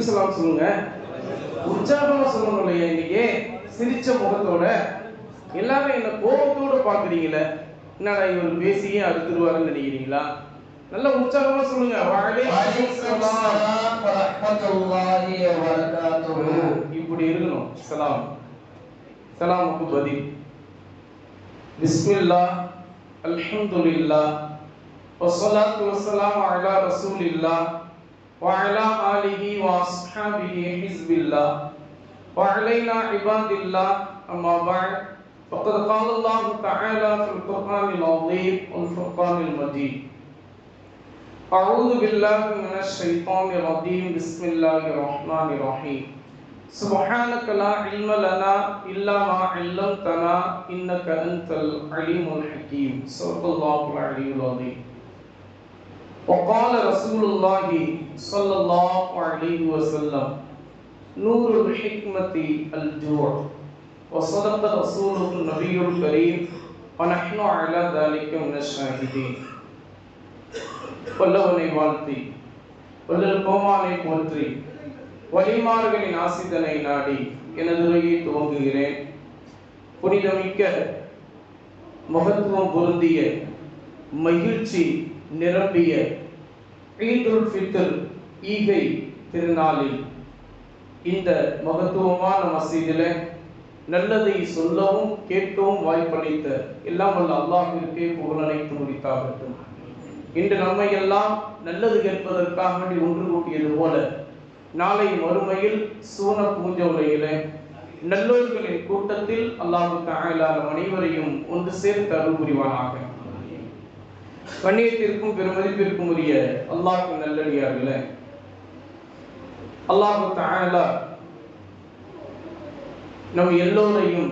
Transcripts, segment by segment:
சலாம் சொல்லுங்க. உற்சாகமா சொல்லணும் இல்லையா? இன்னைக்கு சிரிச்ச முகத்தோட எல்லாரும் என்ன கோபத்தோட பாக்குறீங்களே, என்னடா இவர் பேசியே அடுத்துருவாருன்னு நினைக்கிறீங்களா? நல்ல உற்சாகமா சொல்லுங்க. இப்படி இருக்கணும். சலாம், சலாமுக்கு பதில் பிஸ்மில்லாஹ், அல்ஹம்துலில்லாஹ், வஸ்ஸலாத்து வஸ்ஸலாமு அலா ரசூலில்லாஹ் வ அலா ஆலிஹி வ அஸ்ஹாபிஹி ஹிஸ்பில்லாஹ் வ அலைனா இபாதில்லாஹ். அம்மா பஅத். ஃபக்கத் கால அல்லாஹு தஆலா ஃபில் குர்ஆனில் அஸீம் வல் ஃபுர்கானில் மஜீத். அஊது பில்லாஹி மினஷ் ஷைத்தானிர் ரஜீம். பிஸ்மில்லாஹிர் ரஹ்மானிர் ரஹீம். சுப்ஹானக லா இல்ம லனா இல்லா மா அல்லம்தனா இன்னக அன்தல் அலீமுல் ஹக்கீம். ஸல்லல்லாஹு அலைஹி வஸல்லம். وقال رسول الله صلى الله عليه وسلم نور الحكمة الجوع وصدق رسوله النبي الكريم ونحن على ذلك من الشاهدين. வல்லவனை வாழ்த்தி வல்லல் கோமானை போற்றி வலிமார்களின் ஆசிதனை நாடி எனது உரையை துவங்குகிறேன். புனிதமிக்க மகத்துவம் பொருந்திய மகிழ்ச்சி நிரம்பிய ஈதுல் ஃபித்ர் ஈகை திருநாளில் இந்த மகத்துவமான மசீதிலே நல்லதை சொல்லவும் கேட்கவும் வாய்ப்பளித்த எல்லாம் வல்ல அல்லாஹ்விற்கே புகழ் அனைத்தும் உரித்தாகட்டும். இன்று நம்மை எல்லாம் நல்லது கேட்பதற்காக வேண்டி ஒன்று கூட்டியது போல நாளை மறுமையில் சூன பூஜ உலகிலே நல்லோர்களின் கூட்டத்தில் அல்லாஹ் தஆலா நம் அனைவரையும் ஒன்று சேர்த்து அருள் புரிவானாக. கண்ணியத்திற்கும் பெருமதிப்பிற்கும் உரிய அல்லாஹ்வின் நல்லடியார்களே, அல்லாஹ் தஆலா நம் எல்லோரையும்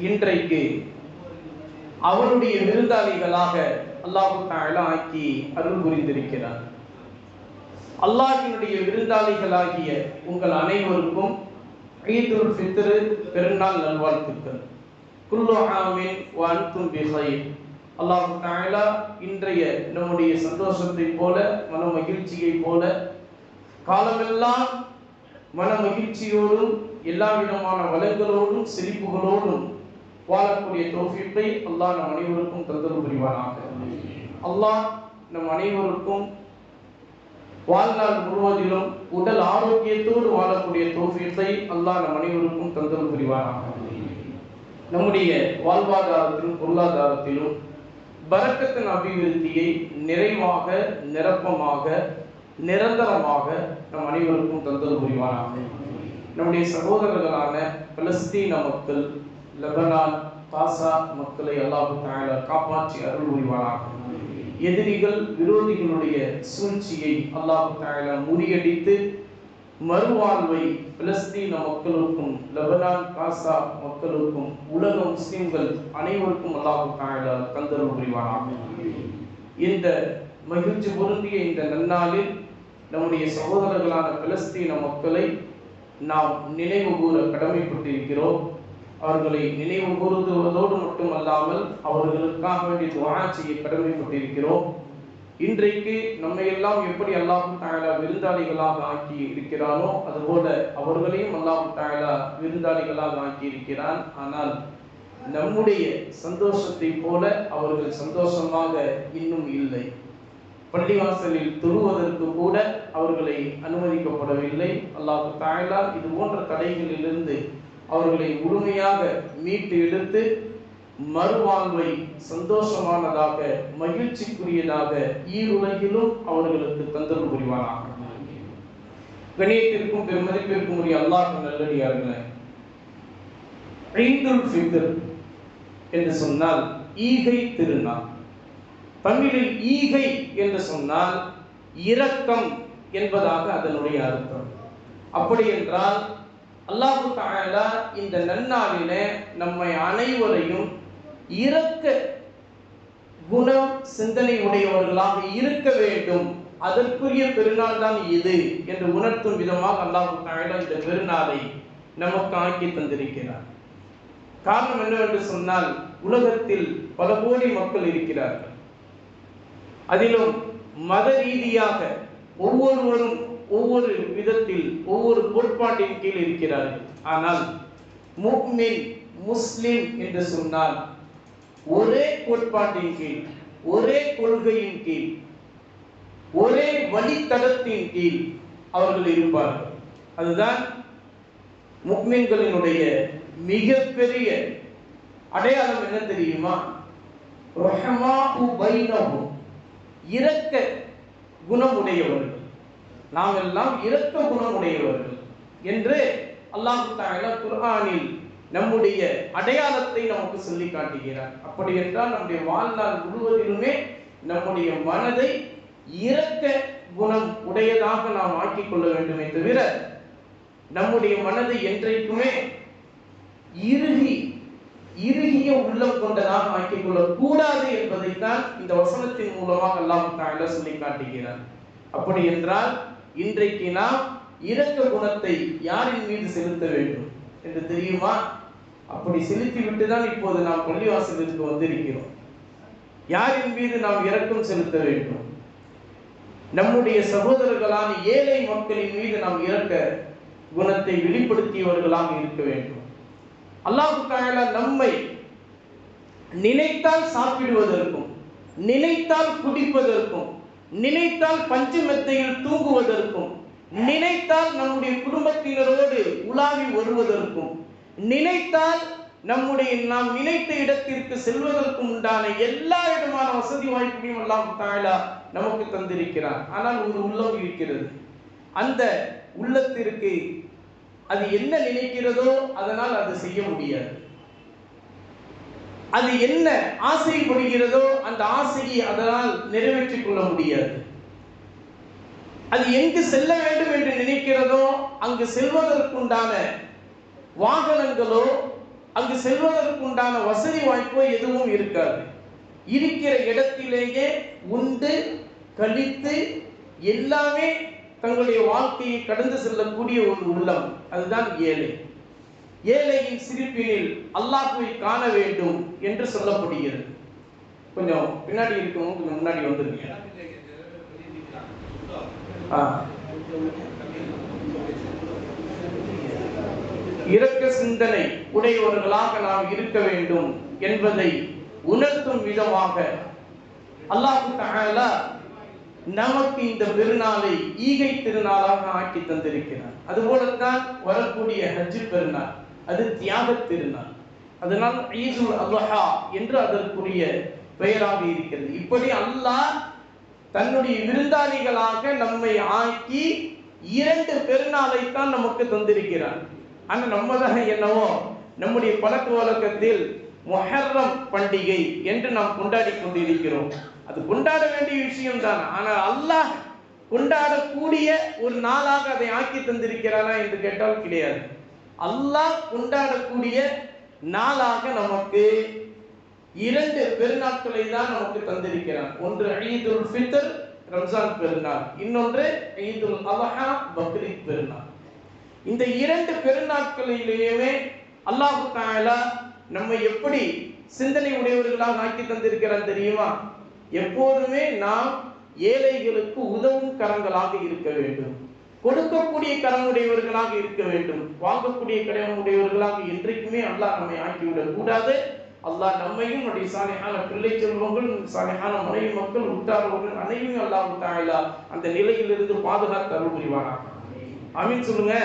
இன்றைக்கு அவருடைய விருந்தாளிகளாக அல்லாஹ் தஆலா ஆக்கி அருள் புரிந்திருக்கிறார். அல்லாஹ்வினுடைய விருந்தாளிகளாகிய உங்கள் அனைவருக்கும் ஈதுல் ஃபித்ர் பெருநாள் நல்வாழ்த்துக்கள். குல்லு ஆமின் வ அன்தும் பிகைர். அல்லாஹ் தஆலா இன்றைய நம்முடைய சந்தோஷத்தை போல மன மகிழ்ச்சியை போல காலமெல்லாம் மன மகிழ்ச்சியோடும் எல்லா விதமான வளங்களோடும் செழிப்புகளோடும் வாழக்கூடிய தௌஃபீக்கை அல்லாஹ் நம் அனைவருக்கும் தந்தருள் புரிவானாக. அல்லாஹ் நம் அனைவருக்கும் வாழ்நாள் முழுவதிலும் உடல் ஆரோக்கியத்தோடு வாழக்கூடிய தௌஃபீக்கை அல்லாஹ் நம் அனைவருக்கும் தந்தருள் புரிவானாக. நம்முடைய வாழ்வாதாரத்திலும் பொருளாதாரத்திலும் பரக்கத்தின் அபிவிருத்தியை நிறைவாக நிரப்பமாக நிரந்தரமாக நம் அனைவருக்கும் தந்தருள் புரிவானாக. நம்முடைய சகோதரர்களான பலஸ்தீன மக்கள், லெபனான், காசா மக்களை அல்லாஹ் தஆலா காப்பாற்றி அருள் புரிவானாக. எதிரிகள் விரோதிகளுடைய சூழ்ச்சியை அல்லாஹ் தஆலா முறியடித்து மறுவாழ்வை பலஸ்தீன மக்களுக்கும் லெபனான் காசா மக்களுக்கும் உலக முஸ்லிம்கள் அனைவருக்கும் அல்லாஹ் தஆலா தந்தருள் புரிவானாக. இந்த மகிழ்ச்சி பொருந்திய இந்த நன்னாளில் நம்முடைய சகோதரர்களான பலஸ்தீன மக்களை நாம் நினைவு கூற கடமைப்பட்டிருக்கிறோம். அவர்களை நினைவு கூறுவதோடு மட்டுமல்லாமல் அவர்களுக்காக வேண்டி துஆ செய்ய கடமைப்பட்டிருக்கிறோம். இன்றைக்கு நம்மை எல்லாம் எப்படி அல்லாஹ் தஆலா விருந்தாளிகளாக ஆக்கி இருக்கிறானோ அதுபோல அவர்களையும் அல்லாஹ் தஆலா விருந்தாளிகளாக ஆக்கி இருக்கிறான். ஆனால் நம்முடைய சந்தோஷத்தை போல அவர்கள் சந்தோஷமாக இன்னும் இல்லை. பள்ளிவாசலில் தொழுவதற்கு கூட அவர்களை அனுமதிக்கப்படவில்லை. அல்லாஹ் தஆலா இது போன்ற தடைகளிலிருந்து அவர்களை முழுமையாக மீட்டு எடுத்து மறுவாழ்வை சந்தோஷமானதாக மகிழ்ச்சிக்குரியதாக ஈருலகிலும் அவர்களுக்கு தந்தருள் புரிவானாக. கண்ணியத்திற்கும் பெருமதிப்பிற்கும் உரிய அல்லாஹ்வின் நல்லடியார்களே, ஈதுல் ஃபித்ர் என்று சொன்னால் ஈகை திருநாள். தமிழில் ஈகை என்று சொன்னால் இரக்கம் என்பதாக அதனுடைய அர்த்தம். அப்படி என்றால் அல்லாஹ் தஆலா இந்த நன்னாளிலே நம்மை அனைவரையும் இரக்க குணம் சிந்தனை உடையவர்களாக இருக்க வேண்டும், அதற்குரிய பெருநாள் தான் இது என்று உணர்த்தும் விதமாக அல்லாஹ் தஆலா இந்த பெருநாளை நமக்கு ஆக்கி தந்திருக்கிறார். காரணம் என்னவென்று சொன்னால் உலகத்தில் பல கோடி மக்கள் இருக்கிறார்கள். அதிலும் மத ரீதியாக ஒவ்வொருவரும் ஒவ்வொரு விதத்தில் ஒவ்வொரு கோட்பாட்டின் கீழ் இருக்கிறார்கள். ஆனால் முஃமின் முஸ்லிம் என்று சொன்னால் ஒரே கோட்பாட்டின் கீழ், ஒரே கொள்கையின் கீழ், ஒரே வழித்தடத்தின் கீழ் அவர்கள் இருப்பார்கள். அதுதான் முஃமின்களினுடைய மிகப்பெரிய அடையாளம். என்ன தெரியுமா? ரஹ்மாஉ பைனஹும், இரக்க குணமுடையவர்கள். நாம் எல்லாம் இரக்க குணமுடையவர்கள் என்று அல்லாஹ் தஆலா குர்ஆனில் நம்முடைய அடையாளத்தை நமக்கு சொல்லி காட்டுகிறார். அப்படி என்றால் நம்முடைய வாழ்நாள் முழுவதிலுமே நம்முடைய மனதை இரக்க குணம் உடையதாக நாம் ஆக்கிக் கொள்ள வேண்டுமே தவிர நம்முடைய மனதை என்றைக்குமே இறுகிய உள்ளம் கொண்டதாக ஆக்கிக் கொள்ளக்கூடாது என்பதைத்தான் இந்த வசனத்தின் மூலமாக அல்லாஹ் தஆலா சொல்லி காட்டுகிறார். அப்படி என்றால் இன்றைக்கு நாம் இரக்க குணத்தை யாரின் மீது செலுத்த வேண்டும் என்று தெரியுமா? அப்படி செலுத்திவிட்டு தான் இப்போது நாம் பள்ளிவாசலுக்கு வந்திருக்கிறோம். யாரின் மீது நாம் இரக்கம் செலுத்த வேண்டும்? நம்முடைய சகோதரர்களான ஏழை மக்களின் மீது நாம் இரக்க குணத்தை வெளிப்படுத்தியவர்களாக இருக்க வேண்டும். அல்லாஹ் தஆலா நம்மை நினைத்தால் சாப்பிடுவதற்கும், நினைத்தால் குடிப்பதற்கும், நினைத்தால் பஞ்சு மெத்தையில் தூங்குவதற்கும், நினைத்தால் நம்முடைய குடும்பத்தினரோடு உலாவி வருவதற்கும், நினைத்தால் நாம் நினைத்த இடத்திற்கு செல்வதற்கும் உண்டான எல்லா விதமான வசதி வாய்ப்பையும் அல்லாஹ் தஆலா நமக்கு தந்திருக்கிறார். ஆனால் ஒரு உள்ளம் இருக்கிறது. அந்த உள்ளத்திற்கு அது என்ன நினைக்கிறதோ அதனால் அது செய்ய முடியாது. அது என்ன ஆசைப்படுகிறதோ அந்த ஆசையை அதனால் நிறைவேற்றிக் கொள்ள முடியாது. அது எங்கு செல்ல வேண்டும் என்று நினைக்கிறதோ அங்கு செல்வதற்குண்டான வாகனங்களோ அங்கு செல்வதற்குண்டான வசதி வாய்ப்போ எதுவும் இருக்காது. இருக்கிற இடத்திலேயே உண்டு கழித்து எல்லாமே தங்களுடைய வாழ்க்கையை கடந்து செல்லக்கூடிய ஒரு உள்ளம், அதுதான் ஏழை. ஏழையின் சிரிப்பினில் அல்லாஹ்வை காண வேண்டும் என்று சொல்லப்படுகிறது. கொஞ்சம் பின்னாடி இருக்கணும், கொஞ்சம் முன்னாடி வந்துருங்க. இரக்க சிந்தனை உடையவர்களாக நாம் இருக்க வேண்டும் என்பதை உணர்த்தும் விதமாக அல்லாஹ் தஆலா நமக்கு இந்த பெருநாளை ஈகை திருநாளாக ஆக்கி தந்திருக்கிறார். அதுபோலத்தான் வரக்கூடிய ஹஜ் பெருநாள், அது தியாக திருநாள். அதனால் ஈதுல் அத்ஹா என்று அதற்குரிய பெயராக இருக்கிறது. இப்படி அல்லாஹ் தன்னுடைய விருந்தாளிகளாக நம்மை ஆக்கி இரண்டு பெருநாளை தான் நமக்கு தந்திருக்கிறார். ஆனால் நம்ம தான் என்னவோ நம்முடைய பழக்க வழக்கத்தில் முஹர்ரம் பண்டிகை என்று நாம் கொண்டாடி கொண்டிருக்கிறோம். அது கொண்டாட வேண்டிய விஷயம் தான். ஆனால் அல்லாஹ் கொண்டாடக்கூடிய ஒரு நாளாக அதை ஆக்கி தந்திருக்கிறானா என்று கேட்டால் கிடையாது. அல்லாஹ் கொண்டாடக்கூடிய நாளாக நமக்கு இரண்டு பெருநாட்களை தான் நமக்கு தந்திருக்கிறான். ஒன்று ஈதுல் ஃபித்ர் ரம்ஜான் பெருநாள், இன்னொன்று ஈதுல் அத்ஹா பக்ரீத் பெருநாள். இந்த இரண்டு பெருநாட்களிலேயுமே அல்லாஹ் தஆலா நம்மை எப்படி சிந்தனை உடையவர்களாக ஆக்கி தந்திருக்கிறான் தெரியுமா? எப்போதுமே நாம் ஏழைகளுக்கு உதவும் கரங்களாக இருக்க வேண்டும், கொடுக்கக்கூடிய கரமுடையவர்களாக இருக்க வேண்டும், வாங்கக்கூடிய கரமுடையவர்களாக என்றைக்குமே அல்லாஹ் நம்மை ஆக்கிவிடக் கூடாது. அல்லாஹ் நம்மையும் நம்முடைய சாலிஹான பிள்ளை செல்வங்கள், சாலிஹான மனைவி மக்கள், உற்றார்கள் அனைவரும் அல்லாஹ் தஆலா அந்த நிலையிலிருந்து பாதுகாத்து அருள் புரிவானாக. ஆமீன் சொல்லுங்க.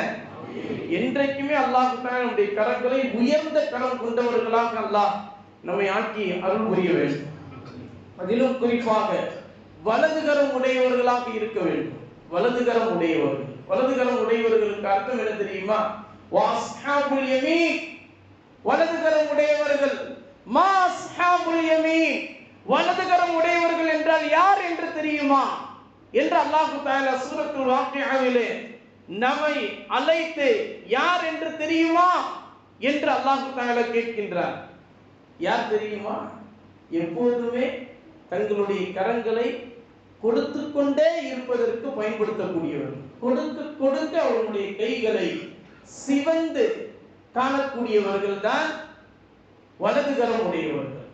என்றைக்குமே அல்லாஹ் தஆலா நம்முடைய கரங்களை உயர்ந்த கரம் கொண்டவர்களாக அல்லாஹ் நம்மை ஆக்கி அருள் புரிய வேண்டும். அதிலும் குறிப்பாக வலதுகரம் உடையவர்களாக இருக்க வேண்டும். வலதுகரம் உடையவர்கள், வலதுகரம் உடையவர்களுக்கு அர்த்தம் என்ன தெரியுமா? வஅஸ்ஹாபுல் யமீன், வலதுகரம் உடையவர்கள். மா அஸ்ஹாபுல் யமீன், வலதுகரம் உடையவர்கள் என்றால் யார் என்று தெரியுமா என்று அல்லாஹ் தஆலா சூரத்துல் வாக்கியாவிலே நம்மை அழைத்து யார் என்று தெரியுமா என்று அல்லாஹ் தஆலா கேட்கின்றார். யார் தெரியுமா? எப்போதுமே தங்களுடைய கரங்களை கொடுத்து கொண்டே இருப்பதற்கு பயன்படுத்தக்கூடியவர்கள், கொடுக்க அவர்களுடைய கைகளை சிவந்து காணக்கூடியவர்கள் தான் வலதுகரம் உடையவர்கள்.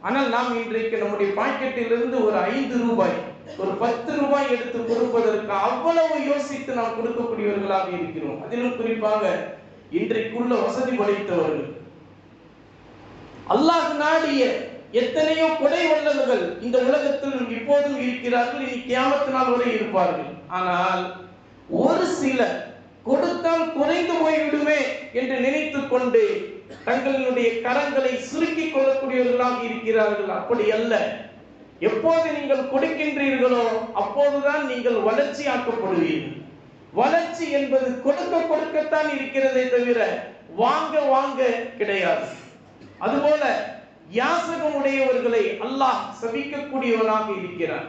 ஆனால் நாம் இன்றைக்கு நம்முடைய பாக்கெட்டிலிருந்து ஒரு 5 ரூபாய் ஒரு 10 ரூபாய் எடுத்து கொடுப்பதற்கு அவ்வளவு யோசித்து நாம் கொடுக்கக்கூடியவர்களாக இருக்கிறோம். அதிலும் குறிப்பாக இன்றைக்குள்ள வசதி படைத்தவர்கள், அல்லாஹ் நாடிய எத்தனையோ கொடை வல்லவர்கள் இந்த உலகத்தில் இப்போதும் இருக்கிறார்கள், இனி கியாமத் நாள் வரை இருப்பார்கள். ஆனால் ஒரு சிலர் கொடுத்தால் குறைந்து போய்விடுமே என்று நினைத்துக் கொண்டு தங்களுடைய கரங்களை சுருக்கிக் கொள்ளக்கூடியவர்களாக இருக்கிறார்கள். அப்படி அல்ல. எப்போது நீங்கள் கொடுக்கின்றீர்களோ அப்போதுதான் நீங்கள் வளர்ச்சி ஆக்கப்படுவீர்கள். வளர்ச்சி என்பது கொடுக்க கொடுக்கத்தான் இருக்கிறதே தவிர வாங்க வாங்க கிடையாது. அதுபோல யாசகம் உடையவர்களை அல்லாஹ் சபிக்கக்கூடியவனாக இருக்கிறான்.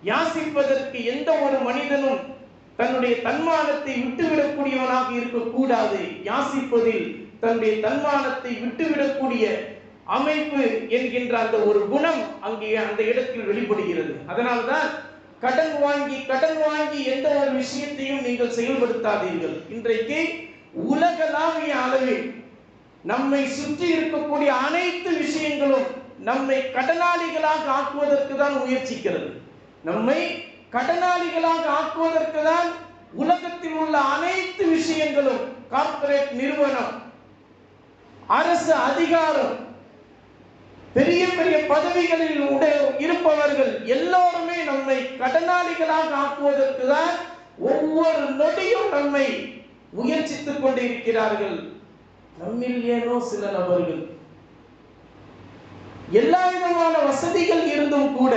யாசிப்பதற்கு எந்த ஒரு மனிதனும் தன்னுடைய தன்மானத்தை விட்டுவிடக்கூடியவனாக இருக்கக்கூடாது. யாசிப்பதில் தன்னுடைய தன்மானத்தை விட்டுவிடக்கூடிய அமைப்பு என்கின்ற அந்த ஒரு குணம் அங்கே அந்த இடத்தில் வெளிப்படுகிறது. அதனால்தான் கடன் வாங்கி எந்த ஒரு விஷயத்தையும் நீங்கள் செயல்படுத்தாதீர்கள். இன்றைக்கு உலகளாவிய அளவில் நம்மை சுற்றி இருக்கக்கூடிய அனைத்து விஷயங்களும் நம்மை கடனாளிகளாக ஆக்குவதற்கு தான் முயற்சிக்கிறது. நம்மை கடனாளிகளாக ஆக்குவதற்கு தான் உலகத்தில் உள்ள அனைத்து விஷயங்களும், கார்ப்பரேட் நிறுவனம், அரசு அதிகாரம், பெரிய பெரிய பதவிகளில் இருப்பவர்கள் எல்லோருமே நம்மை கடனாளிகளாக ஆக்குவதற்கு தான் ஒவ்வொரு நொடியும் நம்மை முயற்சித்துக் கொண்டிருக்கிறார்கள். நம்மில் ஏனோ சில நபர்கள் எல்லா விதமான வசதிகள் இருந்தும் கூட,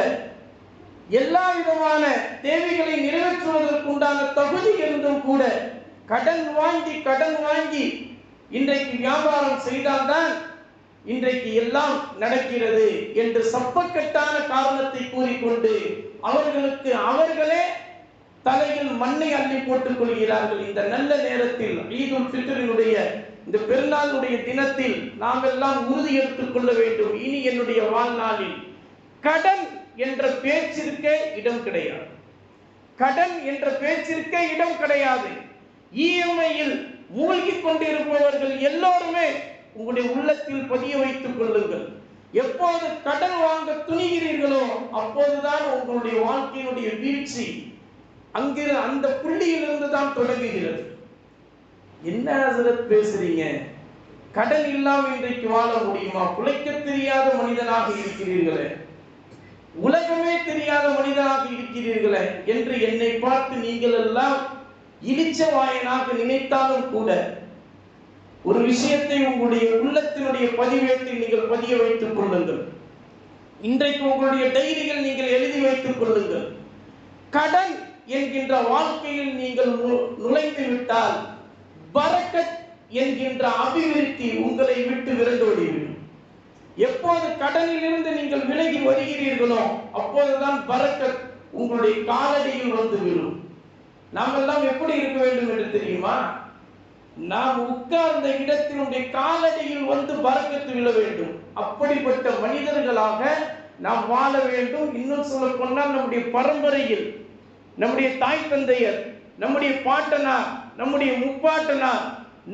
எல்லா விதமான தேவைகளை நிறைவேற்றுவதற்குண்டான தகுதி இருந்தும் கூட கடன் வாங்கி இன்றைக்கு வியாபாரம் செய்தால்தான் இன்றைக்கு எல்லாம் நடக்கிறது என்று சப்பக்கட்டான காரணத்தை கூறிக்கொண்டு அவர்களே தலையில் மண்ணை அள்ளி போட்டுக் கொள்கிறார்கள். இந்த நல்ல நேரத்தில் ஈதுல் ஃபித்ரினுடைய இந்த பெருநாளுடைய தினத்தில் நாம் எல்லாம் உறுதி எடுத்துக் கொள்ள வேண்டும். இனி என்னுடைய வாழ்நாளில் கடன் என்ற பேச்சிற்கே இடம் கிடையாது. கடன் என்ற பேச்சிற்கே இடம் கிடையாது. இஎம்ஐயில் மூழ்கி கொண்டிருப்பவர்கள் எல்லோருமே உங்களுடைய உள்ளத்தில் பதிய வைத்துக் கொள்ளுங்கள். எப்போது கடன் வாங்க துணிகிறீர்களோ அப்போதுதான் உங்களுடைய வாழ்க்கையினுடைய வீழ்ச்சி அந்த புள்ளியிலிருந்து தான் தொடங்குகிறது. என்ன ஹசரத் பேசுறீங்க? கடன் இல்லாமல் இன்றைக்கு வாழ முடியுமா? பிழைக்க தெரியாத மனிதனாக இருக்கிறீர்களே, உலகமே தெரியாத மனிதனாக இருக்கிறீர்களே என்று என்னை பார்த்து நீங்கள் எல்லாம் இழிச்ச வாயனாக நினைத்தாலும் கூட ஒரு விஷயத்தை உங்களுடைய உள்ளத்தினுடைய பதிவேட்டில் நீங்கள் பதிய வைத்துக் கொள்ளுங்கள். இன்றைக்கு உங்களுடைய டைரிகள் நீங்கள் எழுதி வைத்துக் கொள்ளுங்கள். கடன் என்கின்ற வாழ்க்கையில் நீங்கள் நுழைந்து விட்டால் பரக்கத் என்கின்ற அபிவிருத்தி உங்களை விட்டு விரண்டு ஓடிவிடும். எப்போது கடனில் இருந்து நீங்கள் விலகி வருகிறீர்களோ அப்போதுதான் பரக்கத் உங்களுடைய காலடியில் வந்து விடும். நாம் எல்லாம் எப்படி இருக்க வேண்டும் என்று தெரியுமா? நாம் உட்கார்ந்த இடத்தினுடைய காலடியில் வந்து பரக்கத்து விழ வேண்டும். அப்படிப்பட்ட மனிதர்களாக நாம் வாழ வேண்டும். இன்னும் சொல்ல போனால் நம்முடைய பரம்பரையில் நம்முடைய தாய் தந்தையர், நம்முடைய பாட்டனார், நம்முடைய முப்பாட்டனார்,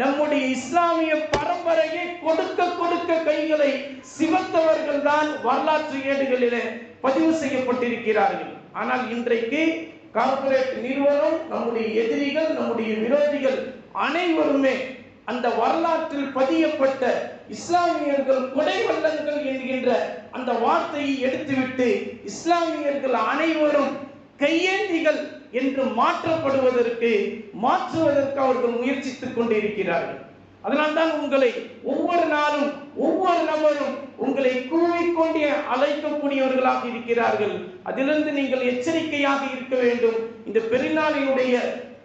நம்முடைய இஸ்லாமிய பரம்பரையை கொடுக்க கைகளை சிவத்தவர்கள் தான் வரலாற்று ஏடுகளிலே பதிவு செய்யப்பட்டிருக்கிறார்கள். ஆனால் இன்றைக்கு கார்ப்பரேட் நிறுவனம், நம்முடைய எதிரிகள், நம்முடைய விரோதிகள் அனைவருமே அந்த வரலாற்றில் பதியப்பட்ட இஸ்லாமியர்கள் கொடை வல்லங்கள் என்கின்ற அந்த வார்த்தையை எடுத்துவிட்டு இஸ்லாமியர்கள் அனைவரும் கையேந்திகள் என்று மாற்றுவதற்கு அவர்கள் முயற்சித்துக் கொண்டிருக்கிறார்கள். அதனால்தான் உங்களை ஒவ்வொரு நாளும் ஒவ்வொரு நபரும் உங்களை கூவிக்கொண்டே அழைக்கக்கூடியவர்களாக இருக்கிறார்கள். அதிலிருந்து நீங்கள் எச்சரிக்கையாக இருக்க வேண்டும். இந்த பெருநாளினுடைய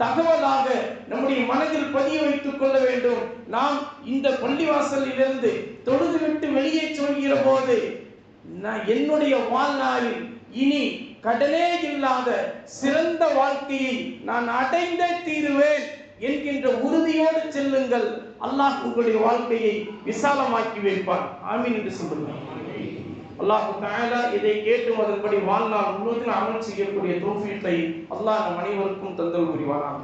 தகவலாக நம்முடைய மனதில் பதிய வைத்துக் கொள்ள வேண்டும். நாம் இந்த பள்ளிவாசலிலிருந்து தொழுதுவிட்டு வெளியே சொல்கிற போது என்னுடைய வாழ்நாளில் இனி கடனே இல்லாத சிறந்த வாழ்க்கையை நான் அடைந்தே தீருவேன் என்கின்ற உறுதியோடு செல்லுங்கள். அல்லாஹ் உங்களுடைய வாழ்க்கையை விசாலமாக்கி வைப்பார். ஆமீன் என்று சொல்லுங்கள். அல்லாஹ் தஆலா இதை கேட்டு அதன்படி வாழ்நாள் முழுவதும் அமல் செய்யக்கூடிய தௌஃபீக்கை அல்லாஹ் நம் அனைவருக்கும் தந்தல் புரிவாராக.